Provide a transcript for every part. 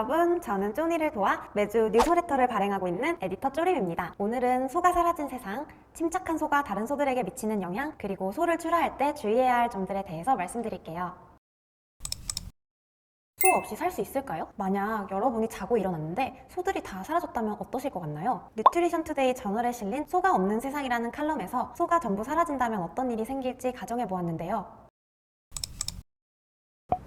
여러분, 저는 쪼니를 도와 매주 뉴스레터를 발행하고 있는 에디터 쪼림입니다. 오늘은 소가 사라진 세상, 침착한 소가 다른 소들에게 미치는 영향, 그리고 소를 출하할 때 주의해야 할 점들에 대해서 말씀드릴게요. 소 없이 살 수 있을까요? 만약 여러분이 자고 일어났는데 소들이 다 사라졌다면 어떠실 것 같나요? 뉴트리션 투데이 저널에 실린 소가 없는 세상이라는 칼럼에서 소가 전부 사라진다면 어떤 일이 생길지 가정해 보았는데요.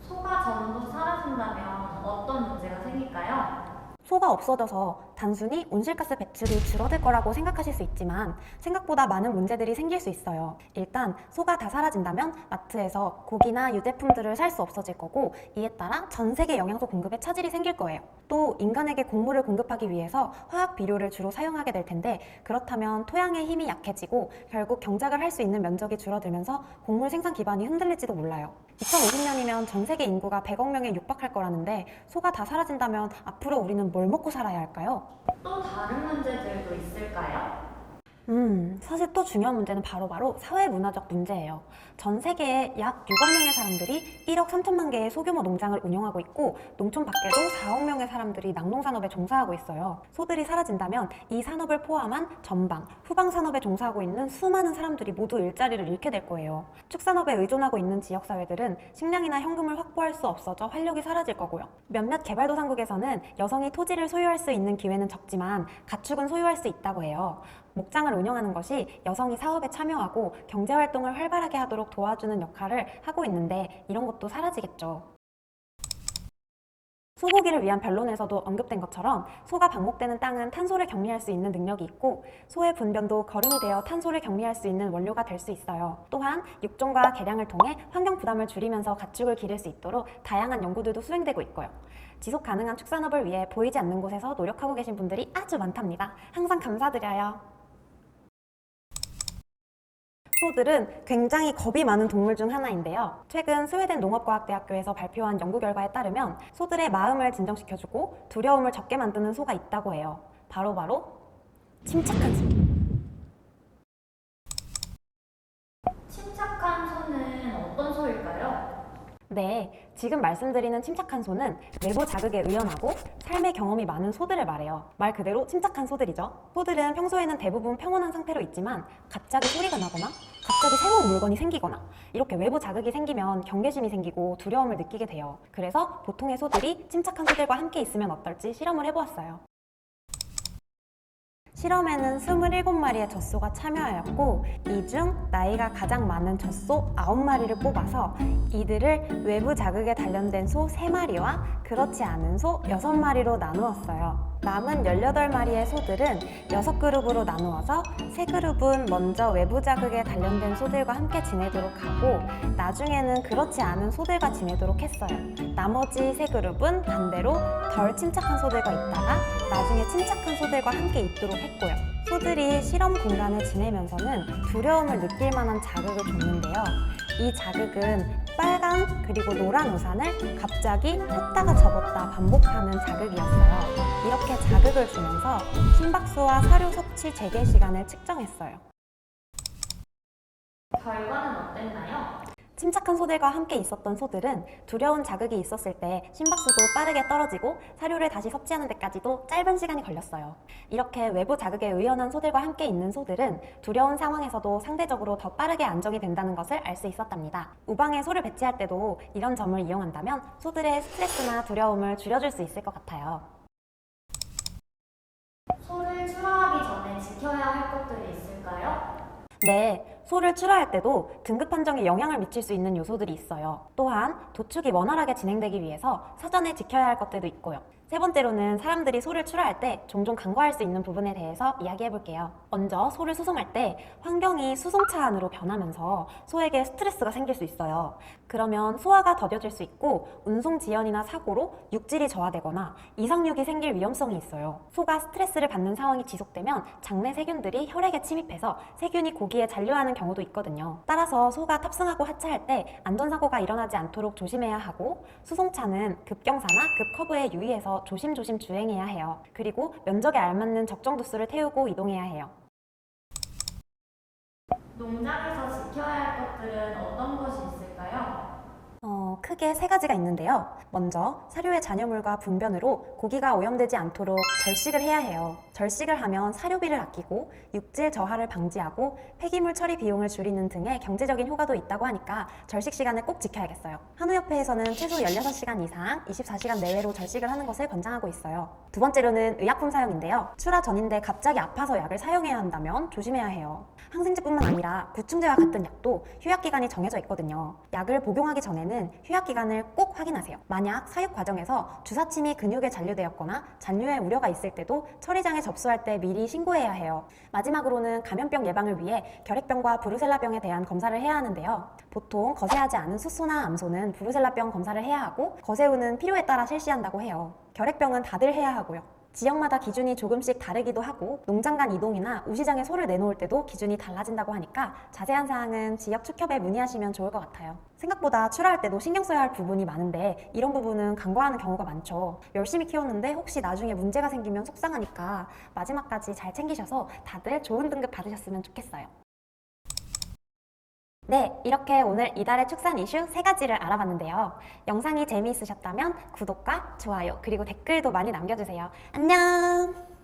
소가 전부 사라진다면 어떤 문제가 생길까요? 소가 없어져서 단순히 온실가스 배출이 줄어들 거라고 생각하실 수 있지만 생각보다 많은 문제들이 생길 수 있어요. 일단 소가 다 사라진다면 마트에서 고기나 유제품들을 살 수 없어질 거고, 이에 따라 전 세계 영양소 공급에 차질이 생길 거예요. 또 인간에게 곡물을 공급하기 위해서 화학 비료를 주로 사용하게 될 텐데, 그렇다면 토양의 힘이 약해지고 결국 경작을 할 수 있는 면적이 줄어들면서 곡물 생산 기반이 흔들릴지도 몰라요. 2050년이면 전 세계 인구가 100억 명에 육박할 거라는데 소가 다 사라진다면 앞으로 우리는 뭘 먹고 살아야 할까요? 또 다른 문제들도 있을까요? 사실 또 중요한 문제는 바로 사회문화적 문제예요. 전 세계에 약 6억 명의 사람들이 1억 3천만 개의 소규모 농장을 운영하고 있고, 농촌 밖에도 4억 명의 사람들이 낙농산업에 종사하고 있어요. 소들이 사라진다면 이 산업을 포함한 전방, 후방 산업에 종사하고 있는 수많은 사람들이 모두 일자리를 잃게 될 거예요. 축산업에 의존하고 있는 지역사회들은 식량이나 현금을 확보할 수 없어져 활력이 사라질 거고요. 몇몇 개발도상국에서는 여성이 토지를 소유할 수 있는 기회는 적지만 가축은 소유할 수 있다고 해요. 목장을 운영하는 것이 여성이 사업에 참여하고 경제활동을 활발하게 하도록 도와주는 역할을 하고 있는데, 이런 것도 사라지겠죠. 소고기를 위한 변론에서도 언급된 것처럼 소가 방목되는 땅은 탄소를 격리할 수 있는 능력이 있고, 소의 분변도 거름이 되어 탄소를 격리할 수 있는 원료가 될 수 있어요. 또한 육종과 개량을 통해 환경 부담을 줄이면서 가축을 기를 수 있도록 다양한 연구들도 수행되고 있고요. 지속 가능한 축산업을 위해 보이지 않는 곳에서 노력하고 계신 분들이 아주 많답니다. 항상 감사드려요. 소들은 굉장히 겁이 많은 동물 중 하나인데요. 최근 스웨덴 농업과학대학교에서 발표한 연구 결과에 따르면 소들의 마음을 진정시켜주고 두려움을 적게 만드는 소가 있다고 해요. 바로 침착한 소. 침착한 소는 어떤 소일까요? 네, 지금 말씀드리는 침착한 소는 외부 자극에 의연하고 삶의 경험이 많은 소들을 말해요. 말 그대로 침착한 소들이죠. 소들은 평소에는 대부분 평온한 상태로 있지만 갑자기 소리가 나거나 갑자기 새로운 물건이 생기거나 이렇게 외부 자극이 생기면 경계심이 생기고 두려움을 느끼게 돼요. 그래서 보통의 소들이 침착한 소들과 함께 있으면 어떨지 실험을 해보았어요. 실험에는 27마리의 젖소가 참여하였고, 이 중 나이가 가장 많은 젖소 9마리를 뽑아서 이들을 외부 자극에 단련된 소 3마리와 그렇지 않은 소 6마리로 나누었어요. 남은 18마리의 소들은 6그룹으로 나누어서 3그룹은 먼저 외부 자극에 단련된 소들과 함께 지내도록 하고, 나중에는 그렇지 않은 소들과 지내도록 했어요. 나머지 3그룹은 반대로 덜 침착한 소들과 있다가 나중에 침착한 소들과 함께 있도록 했고요. 소들이 실험 공간을 지내면서는 두려움을 느낄 만한 자극을 줬는데요. 이 자극은 빨간 그리고 노란 우산을 갑자기 폈다가 접었다 반복하는 자극이었어요. 이렇게 자극을 주면서 심박수와 사료 섭취 재개 시간을 측정했어요. 결과는 어땠나요? 침착한 소들과 함께 있었던 소들은 두려운 자극이 있었을 때 심박수도 빠르게 떨어지고 사료를 다시 섭취하는 데까지도 짧은 시간이 걸렸어요. 이렇게 외부 자극에 의연한 소들과 함께 있는 소들은 두려운 상황에서도 상대적으로 더 빠르게 안정이 된다는 것을 알 수 있었답니다. 우방에 소를 배치할 때도 이런 점을 이용한다면 소들의 스트레스나 두려움을 줄여줄 수 있을 것 같아요. 소를 출하하기 전에 지켜야 할 것들이 있을까요? 네, 소를 출하할 때도 등급 판정에 영향을 미칠 수 있는 요소들이 있어요. 또한 도축이 원활하게 진행되기 위해서 사전에 지켜야 할 것들도 있고요. 세 번째로는 사람들이 소를 출하할 때 종종 간과할 수 있는 부분에 대해서 이야기해 볼게요. 먼저 소를 수송할 때 환경이 수송차 안으로 변하면서 소에게 스트레스가 생길 수 있어요. 그러면 소화가 더뎌질 수 있고 운송 지연이나 사고로 육질이 저하되거나 이상육이 생길 위험성이 있어요. 소가 스트레스를 받는 상황이 지속되면 장내 세균들이 혈액에 침입해서 세균이 고기에 잔류하는 경우도 있거든요. 따라서 소가 탑승하고 하차할 때 안전사고가 일어나지 않도록 조심해야 하고, 수송차는 급경사나 급커브에 유의해서 조심조심 주행해야 해요. 그리고 면적에 알맞는 적정 두수를 태우고 이동해야 해요. 농장에서 지켜야 할 것들은 어떤 것이 있을까요? 크게 세 가지가 있는데요. 먼저 사료의 잔여물과 분변으로 고기가 오염되지 않도록 절식을 해야 해요. 절식을 하면 사료비를 아끼고 육질 저하를 방지하고 폐기물 처리 비용을 줄이는 등의 경제적인 효과도 있다고 하니까 절식 시간을 꼭 지켜야겠어요. 한우협회에서는 최소 16시간 이상 24시간 내외로 절식을 하는 것을 권장하고 있어요. 두 번째로는 의약품 사용인데요. 출하 전인데 갑자기 아파서 약을 사용해야 한다면 조심해야 해요. 항생제뿐만 아니라 구충제와 같은 약도 휴약기간이 정해져 있거든요. 약을 복용하기 전에는 휴약기간을 꼭 확인하세요. 만약 사육 과정에서 주사침이 근육에 잔류되었거나 잔류의 우려가 있을 때도 처리장에 접수할 때 미리 신고해야 해요. 마지막으로는 감염병 예방을 위해 결핵병과 브루셀라병에 대한 검사를 해야 하는데요. 보통 거세하지 않은 숫소나 암소는 브루셀라병 검사를 해야 하고 거세우는 필요에 따라 실시한다고 해요. 결핵병은 다들 해야 하고요. 지역마다 기준이 조금씩 다르기도 하고 농장 간 이동이나 우시장에 소를 내놓을 때도 기준이 달라진다고 하니까 자세한 사항은 지역 축협에 문의하시면 좋을 것 같아요. 생각보다 출하할 때도 신경 써야 할 부분이 많은데 이런 부분은 간과하는 경우가 많죠. 열심히 키웠는데 혹시 나중에 문제가 생기면 속상하니까 마지막까지 잘 챙기셔서 다들 좋은 등급 받으셨으면 좋겠어요. 네, 이렇게 오늘 이달의 축산 이슈 3가지를 알아봤는데요. 영상이 재미있으셨다면 구독과 좋아요 그리고 댓글도 많이 남겨주세요. 안녕!